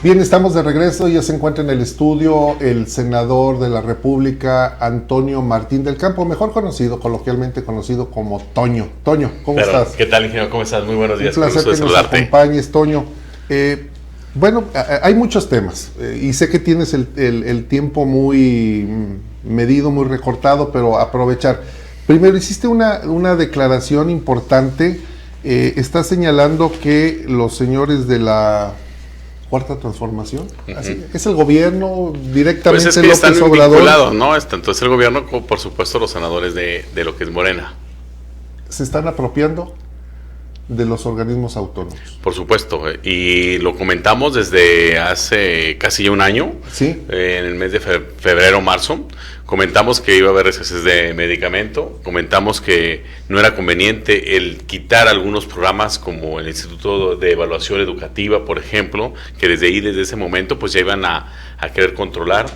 Bien, estamos de regreso. Ya se encuentra en el estudio el senador de la República, Antonio Martín del Campo, mejor conocido, coloquialmente conocido como Toño. Toño, ¿cómo estás? ¿Qué tal, ingeniero? ¿Cómo estás? Muy buenos días. Un placer que nos acompañes, Toño. Bueno, hay muchos temas y sé que tienes el tiempo muy medido, muy recortado, pero aprovechar. Primero, hiciste una declaración importante. Estás señalando que los señores de la Cuarta Transformación, así, es el gobierno directamente, pues es que López están Obrador, vinculados, ¿no? Entonces el gobierno, como por supuesto los senadores de lo que es Morena. se están apropiando de los organismos autónomos. Por supuesto, y lo comentamos desde hace casi ya un año, ¿Sí? En el mes de febrero, marzo, comentamos que iba a haber escasez de medicamento, comentamos que no era conveniente el quitar algunos programas como el Instituto de Evaluación Educativa, por ejemplo, que desde ese momento, pues ya iban a querer controlar.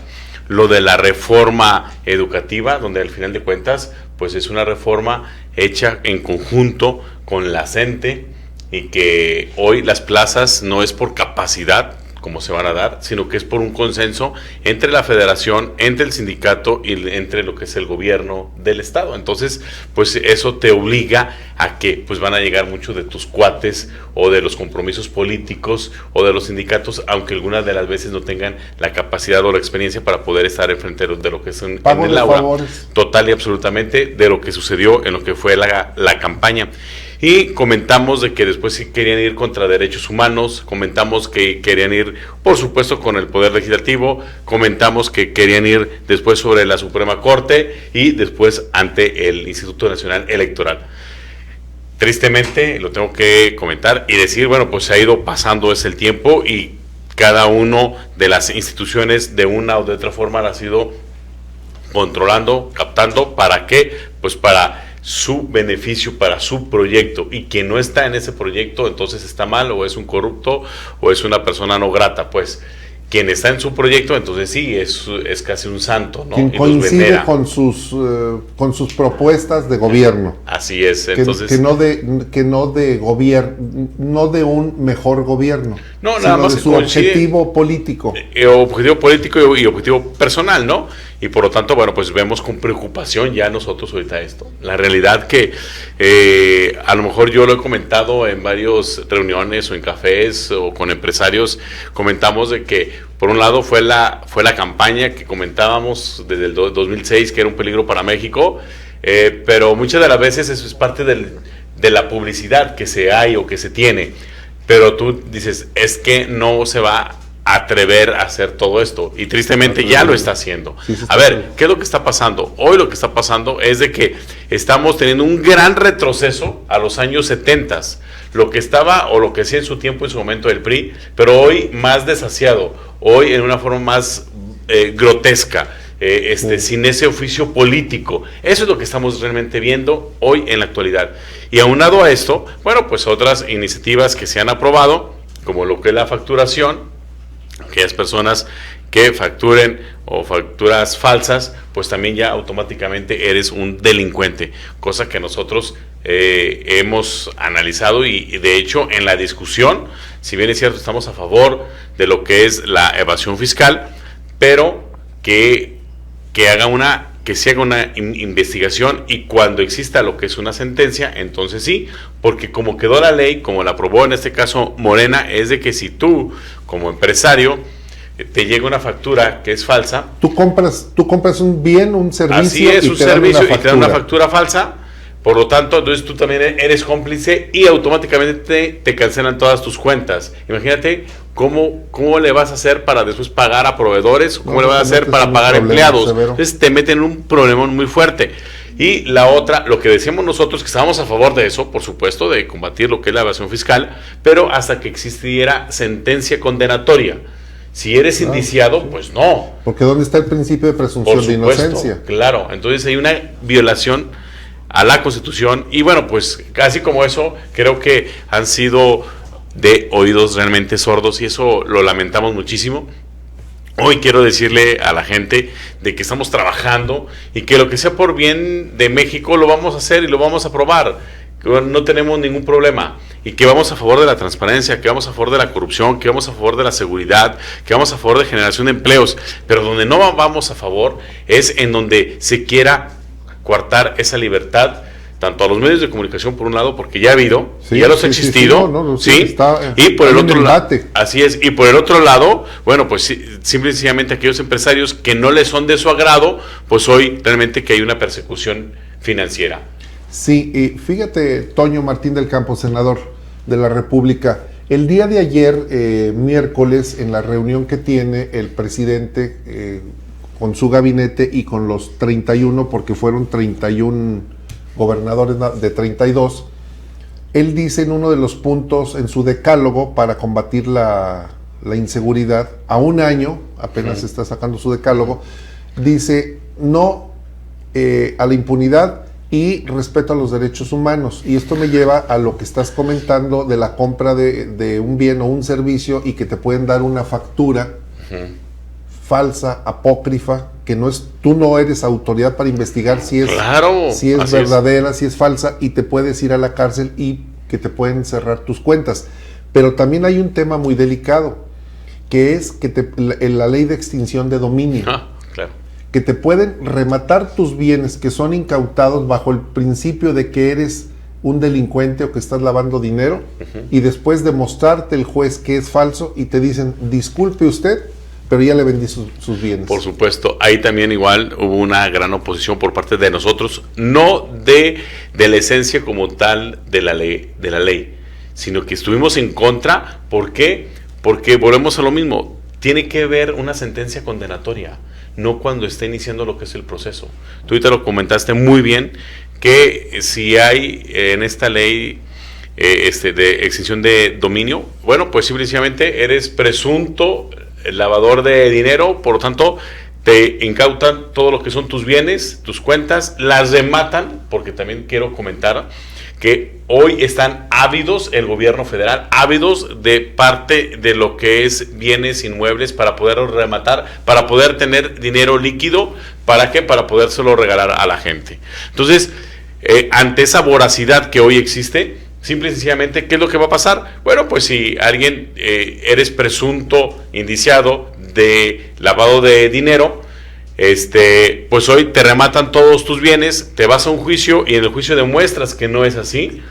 Lo de la reforma educativa, donde al final de cuentas, pues es una reforma hecha en conjunto con la CENTE, y que hoy las plazas no es por capacidad como se van a dar, sino que es por un consenso entre la federación, entre el sindicato y entre lo que es el gobierno del estado. Entonces, pues eso te obliga a que pues van a llegar muchos de tus cuates o de los compromisos políticos o de los sindicatos, aunque algunas de las veces no tengan la capacidad o la experiencia para poder estar enfrente de lo que es en el aula. Favores. Total y absolutamente de lo que sucedió en lo que fue la campaña. Y comentamos de que después sí querían ir contra derechos humanos, comentamos que querían ir, por supuesto, con el Poder Legislativo, comentamos que querían ir después sobre la Suprema Corte y después ante el Instituto Nacional Electoral. Tristemente, lo tengo que comentar y decir, bueno, pues se ha ido pasando el tiempo y cada uno de las instituciones de una o de otra forma la ha sido controlando, captando. ¿Para qué? Pues para su beneficio, para su proyecto, y quien no está en ese proyecto entonces está mal, o es un corrupto o es una persona no grata. Pues quien está en su proyecto entonces sí es casi un santo, ¿no? Quien coincide con sus propuestas de gobierno. Así es. Entonces que no de gobierno, no de un mejor gobierno, no, nada más de su objetivo político. Objetivo político y objetivo personal, ¿no? Y por lo tanto, bueno, pues vemos con preocupación ya nosotros ahorita esto. La realidad que a lo mejor yo lo he comentado en varias reuniones o en cafés o con empresarios, comentamos de que por un lado fue la campaña que comentábamos desde el 2006, que era un peligro para México, pero muchas de las veces eso es parte de la publicidad que se hay o que se tiene. Pero tú dices, es que no se va atrever a hacer todo esto, y tristemente ya lo está haciendo. A ver, ¿qué es lo que está pasando? Hoy lo que está pasando es de que estamos teniendo un gran retroceso a los años 70, lo que estaba o lo que hacía en su tiempo, en su momento el PRI, pero hoy más desasiado, hoy en una forma más grotesca, sin ese oficio político. Eso es lo que estamos realmente viendo hoy en la actualidad. Y aunado a esto, bueno, pues otras iniciativas que se han aprobado, como lo que es la facturación, aquellas personas que facturen o facturas falsas, pues también ya automáticamente eres un delincuente, cosa que nosotros hemos analizado y de hecho en la discusión, si bien es cierto estamos a favor de lo que es la evasión fiscal, pero que se haga una investigación, y cuando exista lo que es una sentencia, entonces sí, porque como quedó la ley, como la aprobó en este caso Morena, es de que si tú como empresario te llega una factura que es falsa, tú compras un bien, un servicio, así es, un servicio y te dan una factura falsa. Por lo tanto, entonces tú también eres cómplice y automáticamente te cancelan todas tus cuentas. Imagínate cómo le vas a hacer para después pagar a proveedores, cómo le vas a hacer para pagar empleados. Severo. Entonces te meten en un problema muy fuerte. Y la otra, lo que decíamos nosotros, que estábamos a favor de eso, por supuesto, de combatir lo que es la evasión fiscal, pero hasta que existiera sentencia condenatoria. Si eres indiciado, sí, pues no. Porque ¿dónde está el principio de presunción de inocencia? Claro, entonces hay una violación a la Constitución, y bueno, pues casi como eso, creo que han sido de oídos realmente sordos, y eso lo lamentamos muchísimo. Hoy quiero decirle a la gente de que estamos trabajando y que lo que sea por bien de México lo vamos a hacer y lo vamos a aprobar. No tenemos ningún problema. y que vamos a favor de la transparencia, que vamos a favor de la corrupción, que vamos a favor de la seguridad, que vamos a favor de generación de empleos, pero donde no vamos a favor es en donde se quiera coartar esa libertad, tanto a los medios de comunicación por un lado, porque ya ha habido, Sí, ya los sí, ha sí, existido, sí, está, y por el hay un otro lado, embate. así es, y por el otro lado, bueno, pues simple y sencillamente aquellos empresarios que no les son de su agrado, pues hoy realmente que hay una persecución financiera. Sí, y fíjate, Toño Martín del Campo, senador de la República, el día de ayer, miércoles, en la reunión que tiene el presidente con su gabinete y con los 31, porque fueron 31 gobernadores de 32, él dice en uno de los puntos en su decálogo para combatir la inseguridad, a un año, apenas está sacando su decálogo, dice no a la impunidad y respeto a los derechos humanos. Y esto me lleva a lo que estás comentando de la compra de un bien o un servicio y que te pueden dar una factura falsa, apócrifa, que no es, tú no eres autoridad para investigar si es, claro, si es verdadera, si es falsa, y te puedes ir a la cárcel y que te pueden cerrar tus cuentas. Pero también hay un tema muy delicado, que es que la ley de extinción de dominio. Claro. Que te pueden rematar tus bienes que son incautados bajo el principio de que eres un delincuente o que estás lavando dinero, y después demostrarte el juez que es falso y te dicen, disculpe usted, pero ya le vendí sus bienes. Por supuesto, ahí también igual hubo una gran oposición por parte de nosotros, no de la esencia como tal de la ley, sino que estuvimos en contra. ¿Por qué? Porque volvemos a lo mismo, tiene que haber una sentencia condenatoria, no cuando está iniciando lo que es el proceso. Tú ahorita lo comentaste muy bien, que si hay en esta ley de extinción de dominio, bueno, pues simplemente eres presunto lavador de dinero, por lo tanto te incautan todo lo que son tus bienes, tus cuentas, las rematan, porque también quiero comentar que hoy están ávidos el gobierno federal, ávidos de parte de lo que es bienes inmuebles para poderlos rematar, para poder tener dinero líquido. ¿Para qué? Para podérselo regalar a la gente. Entonces, ante esa voracidad que hoy existe, simple y sencillamente, ¿qué es lo que va a pasar? Bueno, pues si alguien eres presunto, indiciado de lavado de dinero, pues hoy te rematan todos tus bienes, te vas a un juicio y en el juicio demuestras que no es así,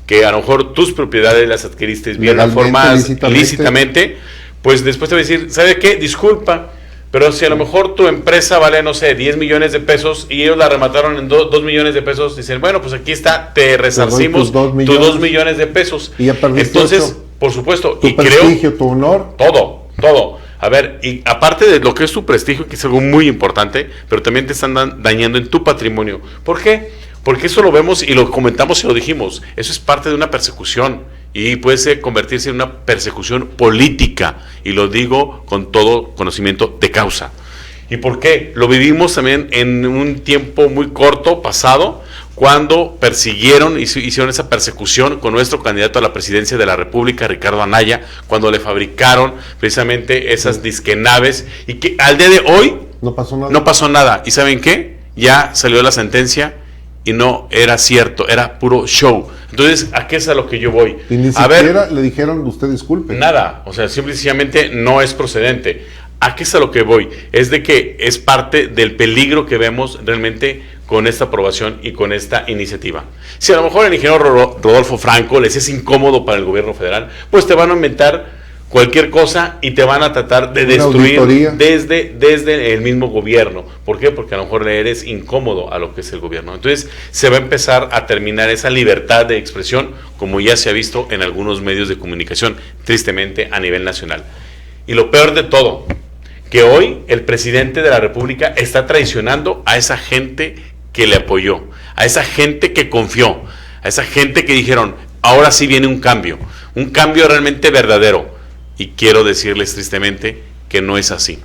que a lo mejor tus propiedades las adquiriste bien formadas, lícitamente, pues después te va a decir, ¿sabe qué? Disculpa, pero si a lo mejor tu empresa vale, no sé, 10 millones de pesos y ellos la remataron en 2 millones de pesos, dicen, bueno, pues aquí está, te resarcimos tus 2 millones de pesos. Y ya perdiste. Entonces, por supuesto, tu prestigio, tu honor. Todo. A ver, y aparte de lo que es tu prestigio, que es algo muy importante, pero también te están dañando en tu patrimonio. ¿Por qué? Porque eso lo vemos y lo comentamos y lo dijimos. Eso es parte de una persecución y puede convertirse en una persecución política. Y lo digo con todo conocimiento de causa. ¿Y por qué? Lo vivimos también en un tiempo muy corto pasado, cuando persiguieron, hicieron esa persecución con nuestro candidato a la presidencia de la República, Ricardo Anaya, cuando le fabricaron precisamente esas disquenaves, y que al día de hoy no pasó nada. No pasó nada. ¿Y saben qué? Ya salió la sentencia y no era cierto, era puro show. Entonces, ¿a qué es a lo que yo voy? Y ni siquiera le dijeron, usted disculpe. Nada, o sea, simplemente no es procedente. ¿A qué es a lo que voy? Es de que es parte del peligro que vemos realmente con esta aprobación y con esta iniciativa. Si a lo mejor el ingeniero Rodolfo Franco les es incómodo para el gobierno federal, pues te van a inventar cualquier cosa y te van a tratar de destruir desde el mismo gobierno. ¿Por qué? Porque a lo mejor le eres incómodo a lo que es el gobierno. Entonces se va a empezar a terminar esa libertad de expresión, como ya se ha visto en algunos medios de comunicación, tristemente a nivel nacional. Y lo peor de todo, que hoy el presidente de la República está traicionando a esa gente que le apoyó, a esa gente que confió, a esa gente que dijeron, ahora sí viene un cambio realmente verdadero. Y quiero decirles tristemente que no es así,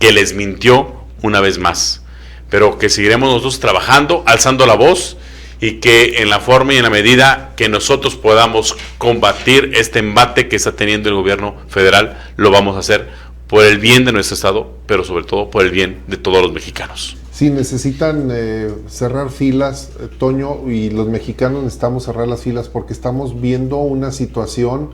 que les mintió una vez más, pero que seguiremos nosotros trabajando, alzando la voz, y que en la forma y en la medida que nosotros podamos combatir este embate que está teniendo el gobierno federal, lo vamos a hacer por el bien de nuestro estado, pero sobre todo por el bien de todos los mexicanos. Sí, necesitan cerrar filas, Toño, y los mexicanos necesitamos cerrar las filas porque estamos viendo una situación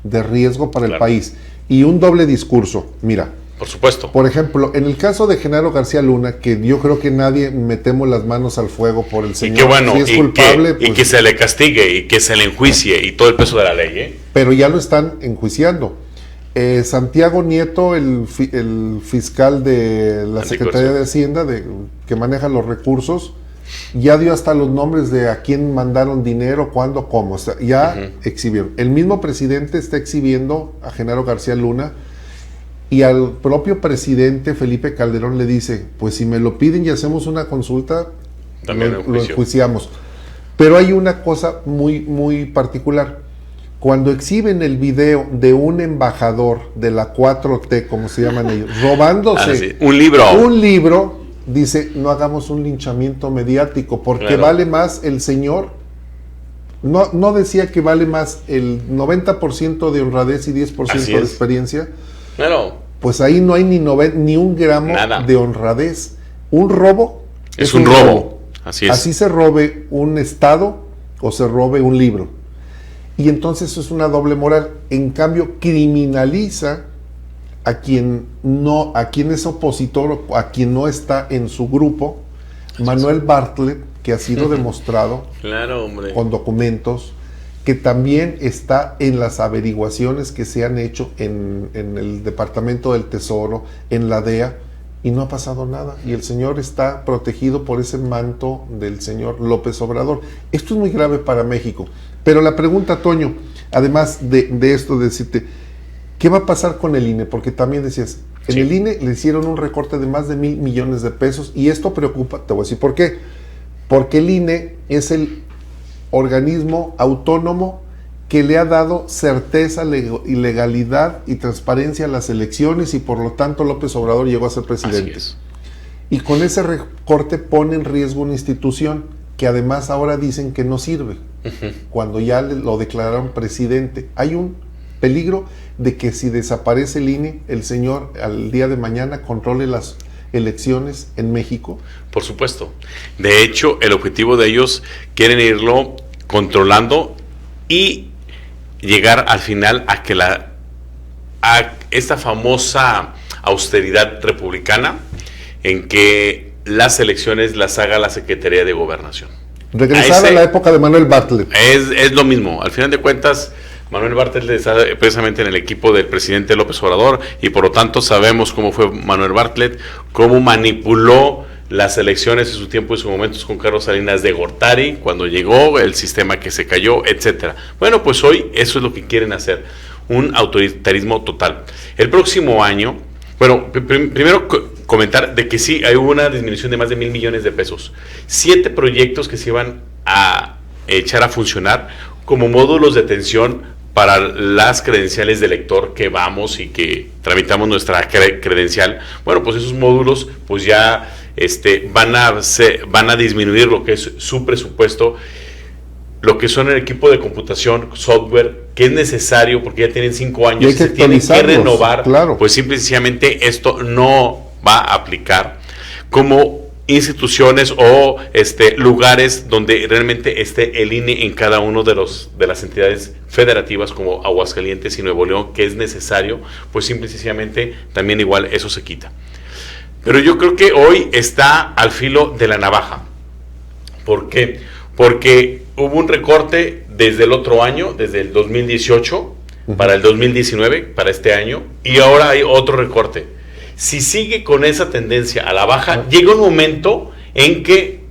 de riesgo para el país. Y un doble discurso, mira. Por supuesto. Por ejemplo, en el caso de Genaro García Luna, que yo creo que nadie metemos las manos al fuego por el señor. Y que bueno, si es culpable, y que se le castigue y que se le enjuicie y todo el peso de la ley, ¿eh? Pero ya lo están enjuiciando. Santiago Nieto, el fiscal de la Secretaría de Hacienda, que maneja los recursos, ya dio hasta los nombres de a quién mandaron dinero, cuándo, cómo. O sea, ya exhibieron. El mismo presidente está exhibiendo a Genaro García Luna. Y al propio presidente Felipe Calderón le dice, pues si me lo piden y hacemos una consulta, lo enjuiciamos. Pero hay una cosa muy, muy particular. Cuando exhiben el video de un embajador de la 4T, como se llaman ellos, robándose un libro, dice, no hagamos un linchamiento mediático, porque vale más el señor. No decía que vale más el 90% de honradez y 10% de experiencia. Claro. Pues ahí no hay ni un gramo de honradez. Un robo es un robo. Así es. Así se robe un estado o se robe un libro. Y entonces eso es una doble moral. En cambio, criminaliza a quien es opositor o a quien no está en su grupo. Manuel Bartlett, que ha sido demostrado con documentos, que también está en las averiguaciones que se han hecho en el Departamento del Tesoro, en la DEA, y no ha pasado nada. Y el señor está protegido por ese manto del señor López Obrador. Esto es muy grave para México. Pero la pregunta, Toño, además de esto, de decirte, ¿qué va a pasar con el INE? Porque también decías, en el INE le hicieron un recorte de más de 1,000 millones de pesos, y esto preocupa, te voy a decir por qué. Porque el INE es el organismo autónomo que le ha dado certeza, legalidad y transparencia a las elecciones, y por lo tanto López Obrador llegó a ser presidente. Y con ese recorte pone en riesgo una institución que además ahora dicen que no sirve, cuando ya lo declararon presidente. Hay un peligro de que si desaparece el INE, el señor al día de mañana controle las elecciones en México. Por supuesto. De hecho, el objetivo de ellos quieren irlo controlando y llegar al final a que a esta famosa austeridad republicana en que las elecciones las haga la Secretaría de Gobernación. Regresar a la época de Manuel Bartlett. Es lo mismo. Al final de cuentas, Manuel Bartlett está precisamente en el equipo del presidente López Obrador, y por lo tanto sabemos cómo fue Manuel Bartlett, cómo manipuló las elecciones en su tiempo y sus momentos con Carlos Salinas de Gortari, cuando llegó el sistema que se cayó, etcétera. Bueno, pues hoy eso es lo que quieren hacer, un autoritarismo total. El próximo año, bueno, primero comentar de que sí, hay una disminución de más de 1,000 millones de pesos. 7 proyectos que se iban a echar a funcionar como módulos de atención para las credenciales de lector que vamos y que tramitamos nuestra credencial. Bueno, pues esos módulos pues ya van a disminuir lo que es su presupuesto, lo que son el equipo de computación, software, que es necesario porque ya tienen 5 años y se tienen que renovar. Claro. Pues simplemente esto no va a aplicar como instituciones o lugares donde realmente esté el INE en cada uno de las entidades federativas como Aguascalientes y Nuevo León, que es necesario, pues simple y sencillamente también igual eso se quita. Pero yo creo que hoy está al filo de la navaja. ¿Por qué? Porque hubo un recorte desde el otro año, desde el 2018 para el 2019, para este año, y ahora hay otro recorte. Si sigue con esa tendencia a la baja, llega un momento en que,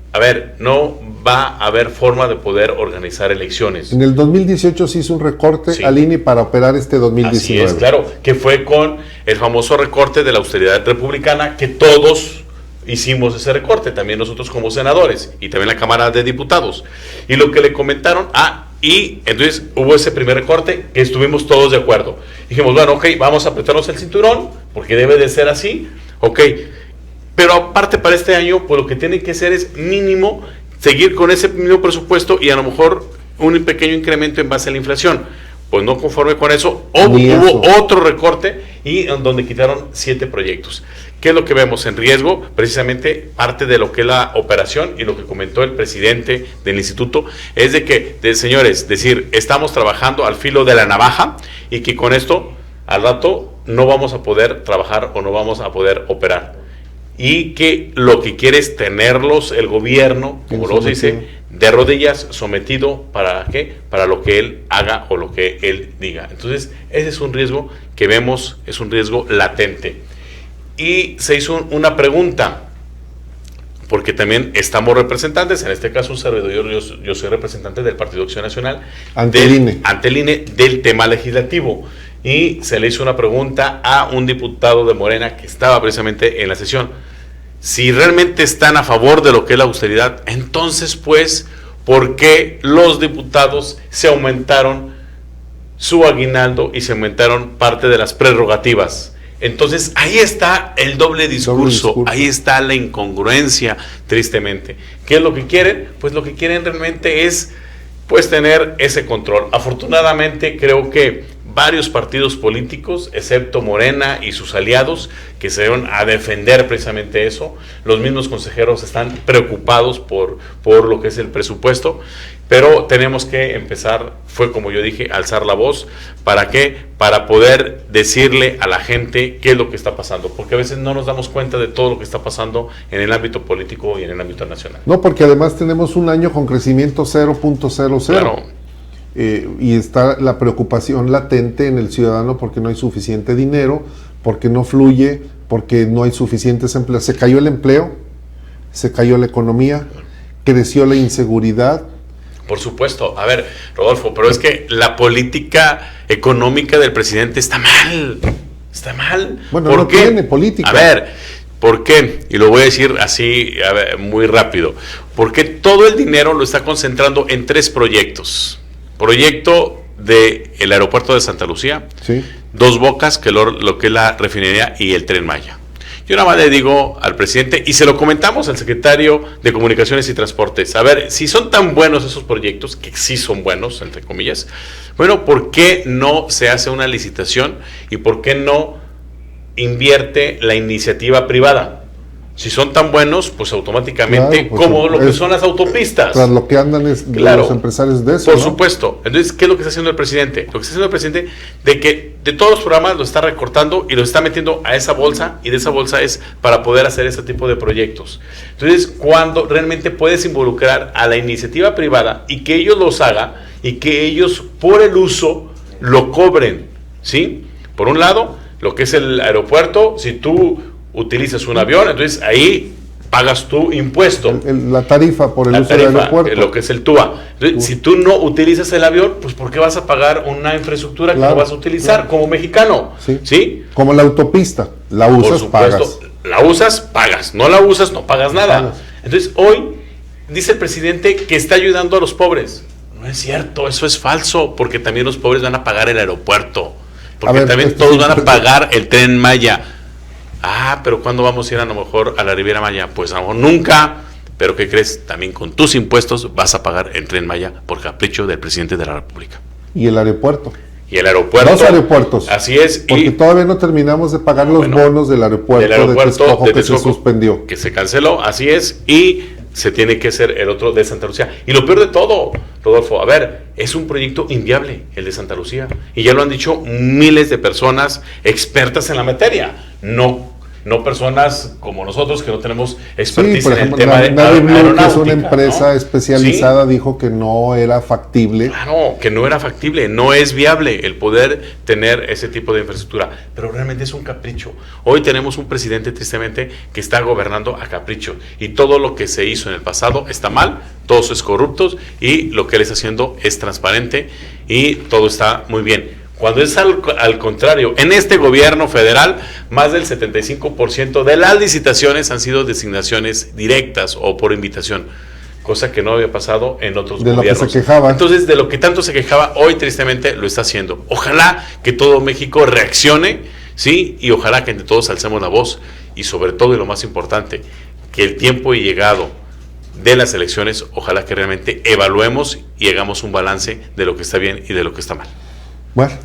no va a haber forma de poder organizar elecciones. En el 2018 se hizo un recorte al INE para operar este 2019. Así es, claro, que fue con el famoso recorte de la austeridad republicana, que todos hicimos ese recorte, también nosotros como senadores y también la Cámara de Diputados. Y lo que le comentaron, y entonces hubo ese primer recorte que estuvimos todos de acuerdo. Dijimos, bueno, ok, vamos a apretarnos el cinturón, porque debe de ser así, ok. Pero aparte para este año, pues lo que tienen que hacer es mínimo seguir con ese mismo presupuesto y a lo mejor un pequeño incremento en base a la inflación. pues no conforme con eso, hubo otro recorte y en donde quitaron 7 proyectos. ¿Qué es lo que vemos en riesgo? Precisamente parte de lo que es la operación y lo que comentó el presidente del instituto es de que, señores, decir, estamos trabajando al filo de la navaja y que con esto al rato no vamos a poder trabajar o no vamos a poder operar. Y que lo que quiere es tenerlos el gobierno, como luego se dice, de rodillas, sometido, ¿para qué? Para lo que él haga o lo que él diga. Entonces, ese es un riesgo que vemos, es un riesgo latente. Y se hizo una pregunta, porque también estamos representantes, en este caso un servidor, yo soy representante del Partido Acción Nacional, ante el INE del tema legislativo. Y se le hizo una pregunta a un diputado de Morena que estaba precisamente en la sesión. Si realmente están a favor de lo que es la austeridad, entonces pues, ¿por qué los diputados se aumentaron su aguinaldo y se aumentaron parte de las prerrogativas? Entonces ahí está el doble discurso, ahí está la incongruencia, tristemente. ¿Qué es lo que quieren? Pues lo que quieren realmente es pues tener ese control. Afortunadamente creo que varios partidos políticos, excepto Morena y sus aliados, que se dieron a defender precisamente eso. Los mismos consejeros están preocupados por lo que es el presupuesto, pero tenemos que empezar, fue como yo dije, alzar la voz. ¿Para qué? Para poder decirle a la gente qué es lo que está pasando, porque a veces no nos damos cuenta de todo lo que está pasando en el ámbito político y en el ámbito nacional. No, porque además tenemos un año con crecimiento 0.00. Claro. Y está la preocupación latente en el ciudadano porque no hay suficiente dinero, porque no fluye, porque no hay suficientes empleos. Se cayó el empleo, se cayó la economía, creció la inseguridad. Por supuesto. A ver, Rodolfo, pero es que la política económica del presidente está mal. Está mal. Bueno, ¿por no qué? Tiene política. A ver, ¿por qué? Y lo voy a decir así, a ver, muy rápido. Porque todo el dinero lo está concentrando en 3 proyectos. Proyecto del aeropuerto de Santa Lucía, sí. Dos Bocas, que lo que es la refinería y el Tren Maya. Yo nada más le digo al presidente, y se lo comentamos al secretario de Comunicaciones y Transportes, a ver, si son tan buenos esos proyectos, que sí son buenos, entre comillas, bueno, ¿por qué no se hace una licitación y por qué no invierte la iniciativa privada? Si son tan buenos, pues automáticamente, claro, pues como lo que son las autopistas. Tras lo que andan es claro, los empresarios de eso, por ¿no? supuesto. Entonces, ¿qué es lo que está haciendo el presidente? Lo que está haciendo el presidente de que de todos los programas los está recortando y los está metiendo a esa bolsa, y de esa bolsa es para poder hacer ese tipo de proyectos. Entonces, cuando realmente puedes involucrar a la iniciativa privada y que ellos los hagan y que ellos por el uso lo cobren, ¿sí? Por un lado, lo que es el aeropuerto, si tú utilizas un avión, entonces ahí pagas tu impuesto. La tarifa por el uso del aeropuerto. Lo que es el TUA. Entonces, si tú no utilizas el avión, pues ¿por qué vas a pagar una infraestructura claro, que no vas a utilizar como mexicano? Sí. ¿Sí? Como la autopista, la usas, por supuesto, pagas. La usas, pagas. No la usas, no pagas nada. Entonces, hoy dice el presidente que está ayudando a los pobres. No es cierto, eso es falso, porque también los pobres van a pagar el aeropuerto. Porque también todos van a pagar el Tren Maya. Ah, pero ¿cuándo vamos a ir a lo mejor a la Riviera Maya? Pues a lo mejor nunca. Pero ¿qué crees? También con tus impuestos vas a pagar el Tren Maya por capricho del presidente de la República. Y el aeropuerto. Y el aeropuerto. 2 aeropuertos. Así es. Porque todavía no terminamos de pagar los bonos del aeropuerto de Texcoco que se suspendió. Que se canceló, así es. Y se tiene que hacer el otro de Santa Lucía. Y lo peor de todo, Rodolfo, a ver, es un proyecto inviable el de Santa Lucía. Y ya lo han dicho miles de personas expertas en la materia. No personas como nosotros que no tenemos expertise en el tema de aeronáutica, que es una empresa especializada, ¿sí? Dijo que no era factible. Claro, que no era factible, no es viable el poder tener ese tipo de infraestructura, pero realmente es un capricho. Hoy tenemos un presidente, tristemente, que está gobernando a capricho, y todo lo que se hizo en el pasado está mal, todo es corrupto, y lo que él está haciendo es transparente, y todo está muy bien. Cuando es al contrario, en este gobierno federal, más del 75% de las licitaciones han sido designaciones directas o por invitación, cosa que no había pasado en otros gobiernos. De lo que se quejaba. Entonces, de lo que tanto se quejaba, hoy tristemente lo está haciendo. Ojalá que todo México reaccione, ¿sí? Y ojalá que entre todos alcemos la voz, y sobre todo, y lo más importante, que el tiempo llegado de las elecciones, ojalá que realmente evaluemos y hagamos un balance de lo que está bien y de lo que está mal.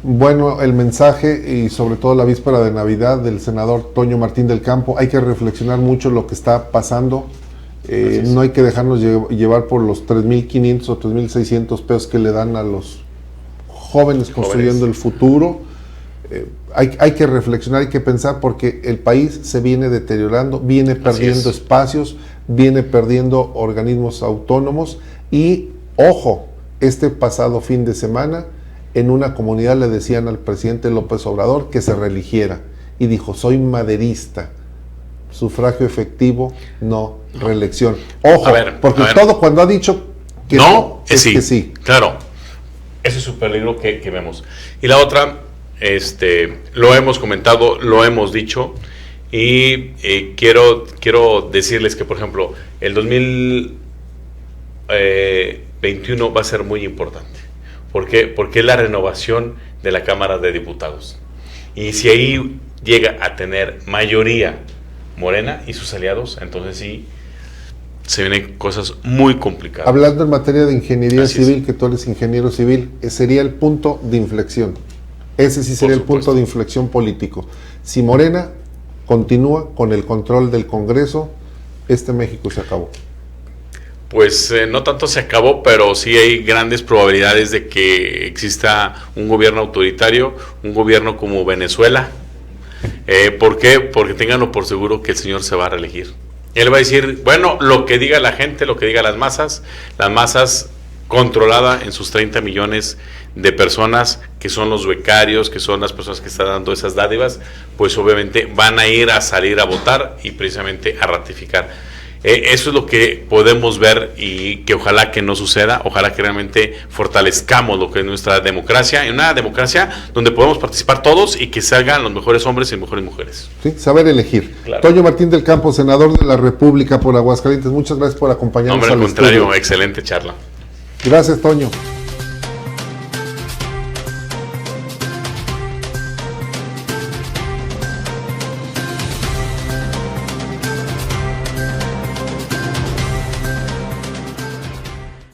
Bueno, el mensaje y sobre todo la víspera de Navidad del senador Toño Martín del Campo, hay que reflexionar mucho lo que está pasando, no hay que dejarnos llevar por los 3.500 o 3.600 pesos que le dan a los jóvenes construyendo el futuro. Hay que reflexionar, hay que pensar porque el país se viene deteriorando, viene perdiendo espacios, viene perdiendo organismos autónomos y, ojo, este pasado fin de semana en una comunidad le decían al presidente López Obrador que se reeligiera y dijo, soy maderista, sufragio efectivo, no reelección. Ojo, porque todo cuando ha dicho que no, es que sí. Claro, ese es un peligro que vemos. Y la otra, lo hemos comentado, lo hemos dicho y quiero decirles que, por ejemplo, el 2021 va a ser muy importante. ¿Por qué? Porque es la renovación de la Cámara de Diputados. Y si ahí llega a tener mayoría Morena y sus aliados, entonces sí se vienen cosas muy complicadas. Hablando en materia de ingeniería civil, que tú eres ingeniero civil, sería el punto de inflexión. Ese sí sería el punto de inflexión político. Si Morena continúa con el control del Congreso, México se acabó. Pues no tanto se acabó, pero sí hay grandes probabilidades de que exista un gobierno autoritario, un gobierno como Venezuela. ¿Por qué? Porque ténganlo por seguro que el señor se va a reelegir. Él va a decir, bueno, lo que diga la gente, lo que diga las masas controlada en sus 30 millones de personas que son los becarios, que son las personas que están dando esas dádivas, pues obviamente van a ir a salir a votar y precisamente a ratificar. Eso es lo que podemos ver y que ojalá que no suceda, ojalá que realmente fortalezcamos lo que es nuestra democracia, en una democracia donde podemos participar todos y que salgan los mejores hombres y mejores mujeres. Sí, saber elegir. Claro. Toño Martín del Campo, senador de la República por Aguascalientes, muchas gracias por acompañarnos. Al contrario, excelente charla. Gracias, Toño.